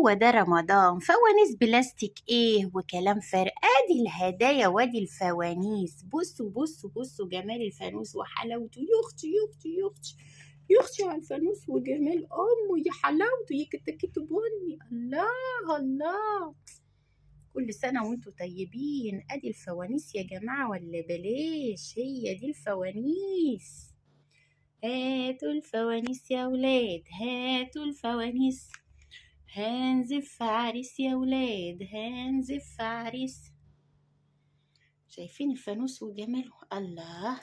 هو ده رمضان، فوانيس بلاستيك ايه وكلام فارغ. ادي الهدايا وادي الفوانيس. بصوا بصوا بصوا جمال الفانوس وحلاوته. يا اختي يا اختي يا اختي يا اختي على الفانوس وجمال امه، يا حلاوته، يا كتاكيت بني. الله الله، كل سنة وانتوا طيبين. ادي الفوانيس يا جماعة، ولا بلاش، هي دي الفوانيس. هاتوا الفوانيس يا ولاد، هاتوا الفوانيس، هنزف عريس يا ولاد، هنزف عريس. شايفين الفانوس وجماله؟ الله.